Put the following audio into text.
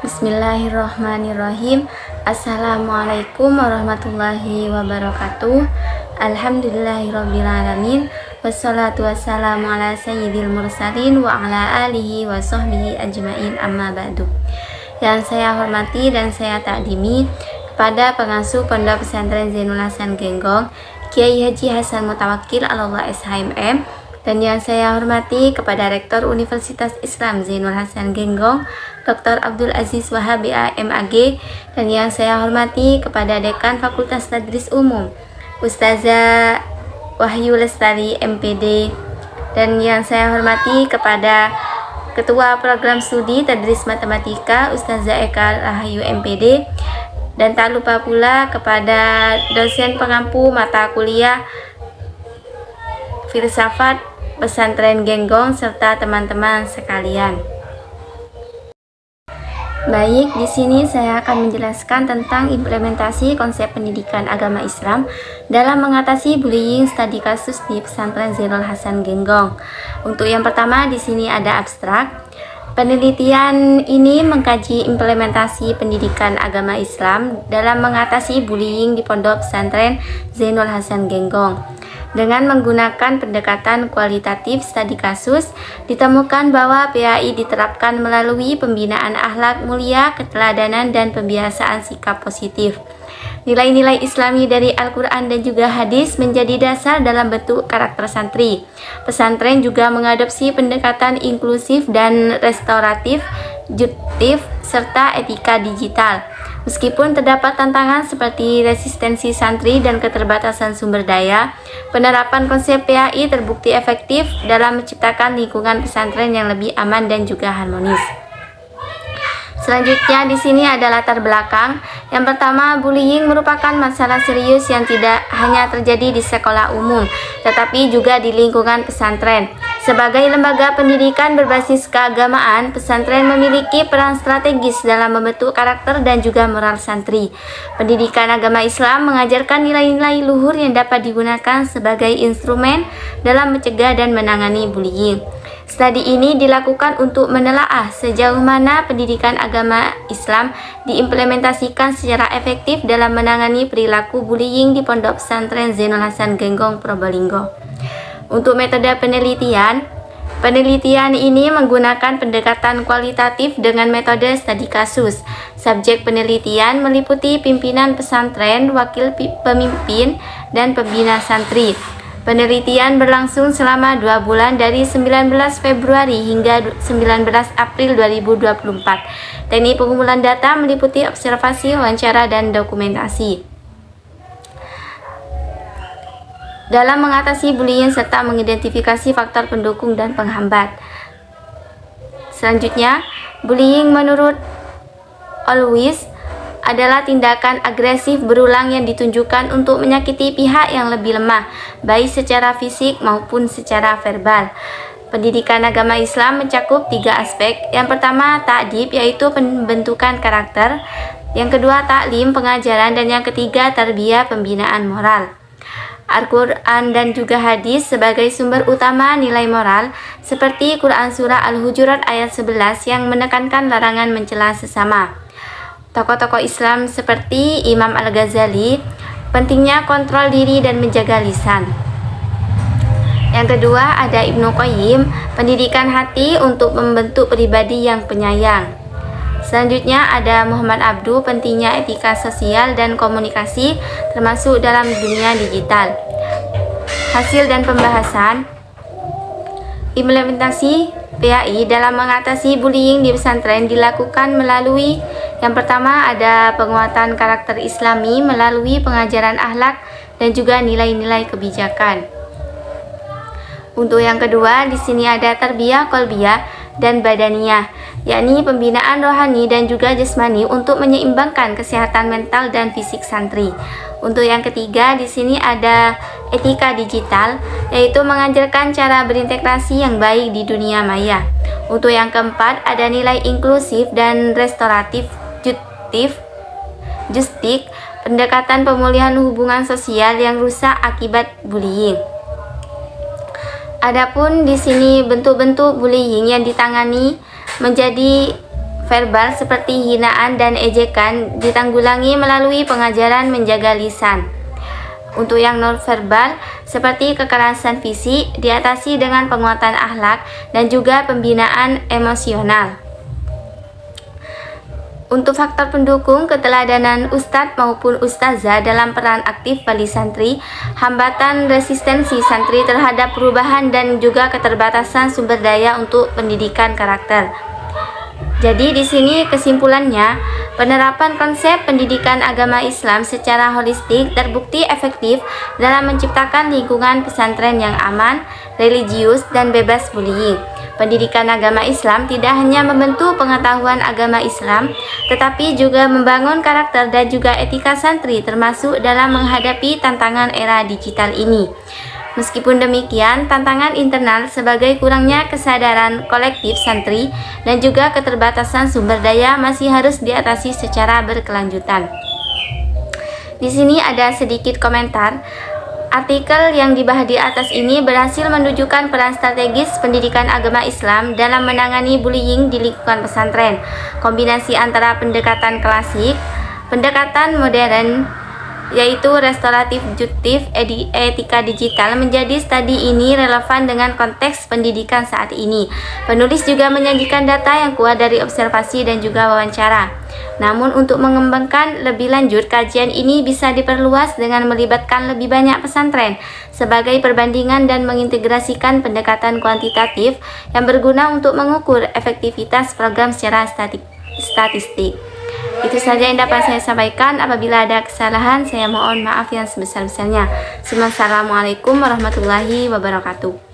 Bismillahirrahmanirrahim. Assalamualaikum warahmatullahi wabarakatuh. Alhamdulillahirrabbilalamin. Wassalatu wassalamu ala sayyidil mursalin wa ala alihi wa sahbihi ajma'in, amma ba'du. Yang saya hormati dan saya takdimi kepada pengasuh Pondok Pesantren Zainul Hasan Genggong, Kiai Haji Hasan Mutawakkil Allah SHMM, dan yang saya hormati kepada Rektor Universitas Islam Zainul Hasan Genggong, Dr. Abdul Aziz Wahab MAG, dan yang saya hormati kepada Dekan Fakultas Tadris Umum, Ustazah Wahyu Lestari MPD, dan yang saya hormati kepada Ketua Program Studi Tadris Matematika Ustazah Eka Rahayu MPD, dan tak lupa pula kepada dosen pengampu mata kuliah Filsafat Pesantren Genggong serta teman-teman sekalian. Baik, di sini saya akan menjelaskan tentang implementasi konsep pendidikan agama Islam dalam mengatasi bullying studi kasus di Pesantren Zainul Hasan Genggong. Untuk yang pertama di sini ada abstrak. Penelitian ini mengkaji implementasi pendidikan agama Islam dalam mengatasi bullying di Pondok Pesantren Zainul Hasan Genggong. Dengan menggunakan pendekatan kualitatif studi kasus, ditemukan bahwa PAI diterapkan melalui pembinaan akhlak mulia, keteladanan, dan pembiasaan sikap positif. Nilai-nilai Islami dari Al-Quran dan juga hadis menjadi dasar dalam bentuk karakter santri. Pesantren juga mengadopsi pendekatan inklusif dan restoratif, judiktif, serta etika digital. Meskipun terdapat tantangan seperti resistensi santri dan keterbatasan sumber daya, penerapan konsep PAI terbukti efektif dalam menciptakan lingkungan pesantren yang lebih aman dan juga harmonis. Selanjutnya di sini ada latar belakang. Yang pertama, bullying merupakan masalah serius yang tidak hanya terjadi di sekolah umum, tetapi juga di lingkungan pesantren. Sebagai lembaga pendidikan berbasis keagamaan, pesantren memiliki peran strategis dalam membentuk karakter dan juga moral santri. Pendidikan agama Islam mengajarkan nilai-nilai luhur yang dapat digunakan sebagai instrumen dalam mencegah dan menangani bullying. Studi ini dilakukan untuk menelaah sejauh mana pendidikan agama Islam diimplementasikan secara efektif dalam menangani perilaku bullying di Pondok Pesantren Zainul Hasan Genggong, Probolinggo. Untuk metode penelitian ini menggunakan pendekatan kualitatif dengan metode studi kasus. Subjek penelitian meliputi pimpinan pesantren, wakil pemimpin, dan pembina santri. Penelitian berlangsung selama 2 bulan dari 19 Februari hingga 19 April 2024. Teknik pengumpulan data meliputi observasi, wawancara, dan dokumentasi. Dalam mengatasi bullying serta mengidentifikasi faktor pendukung dan penghambat. Selanjutnya, bullying menurut Always adalah tindakan agresif berulang yang ditunjukkan untuk menyakiti pihak yang lebih lemah, baik secara fisik maupun secara verbal. Pendidikan agama Islam mencakup 3 aspek. Yang pertama, ta'dib, yaitu pembentukan karakter. Yang kedua, taklim, pengajaran. Dan yang ketiga, tarbiyah, pembinaan moral. Al-Quran dan juga hadis sebagai sumber utama nilai moral, seperti Quran Surah Al-Hujurat ayat 11 yang menekankan larangan mencela sesama. Tokoh-tokoh Islam seperti Imam Al-Ghazali, pentingnya kontrol diri dan menjaga lisan. Yang kedua ada Ibnu Qayyim, pendidikan hati untuk membentuk pribadi yang penyayang. Selanjutnya ada Muhammad Abdu, pentingnya etika sosial dan komunikasi termasuk dalam dunia digital. Hasil dan pembahasan. Implementasi PAI dalam mengatasi bullying di pesantren dilakukan melalui yang pertama ada penguatan karakter Islami melalui pengajaran akhlak dan juga nilai-nilai kebijakan. Untuk yang kedua di sini ada tarbiyah qalbiyah dan badaniyah, yakni pembinaan rohani dan juga jasmani untuk menyeimbangkan kesehatan mental dan fisik santri. Untuk yang ketiga di sini ada etika digital, yaitu mengajarkan cara berintegrasi yang baik di dunia maya. Untuk yang keempat ada nilai inklusif dan restoratif justik, pendekatan pemulihan hubungan sosial yang rusak akibat bullying. Adapun di sini bentuk-bentuk bullying yang ditangani menjadi verbal seperti hinaan dan ejekan ditanggulangi melalui pengajaran menjaga lisan. Untuk yang non-verbal, seperti kekerasan fisik, diatasi dengan penguatan akhlak dan juga pembinaan emosional. Untuk faktor pendukung, keteladanan ustadz maupun ustazah dalam peran aktif bagi santri, hambatan resistensi santri terhadap perubahan dan juga keterbatasan sumber daya untuk pendidikan karakter. Jadi di sini kesimpulannya, penerapan konsep pendidikan agama Islam secara holistik terbukti efektif dalam menciptakan lingkungan pesantren yang aman, religius, dan bebas bullying. Pendidikan agama Islam tidak hanya membentuk pengetahuan agama Islam, tetapi juga membangun karakter dan juga etika santri termasuk dalam menghadapi tantangan era digital ini. Meskipun demikian, tantangan internal sebagai kurangnya kesadaran kolektif santri dan juga keterbatasan sumber daya masih harus diatasi secara berkelanjutan. Di sini ada sedikit komentar. Artikel yang dibahas di atas ini berhasil menunjukkan peran strategis pendidikan agama Islam dalam menangani bullying di lingkungan pesantren. Kombinasi antara pendekatan klasik, pendekatan modern, yaitu restoratif justif etika digital, menjadi studi ini relevan dengan konteks pendidikan saat ini. Penulis juga menyajikan data yang kuat dari observasi dan juga wawancara. Namun untuk mengembangkan lebih lanjut, kajian ini bisa diperluas dengan melibatkan lebih banyak pesantren sebagai perbandingan dan mengintegrasikan pendekatan kuantitatif yang berguna untuk mengukur efektivitas program secara statistik. Itu saja yang dapat saya sampaikan. Apabila ada kesalahan, saya mohon maaf yang sebesar-besarnya. Assalamualaikum warahmatullahi wabarakatuh.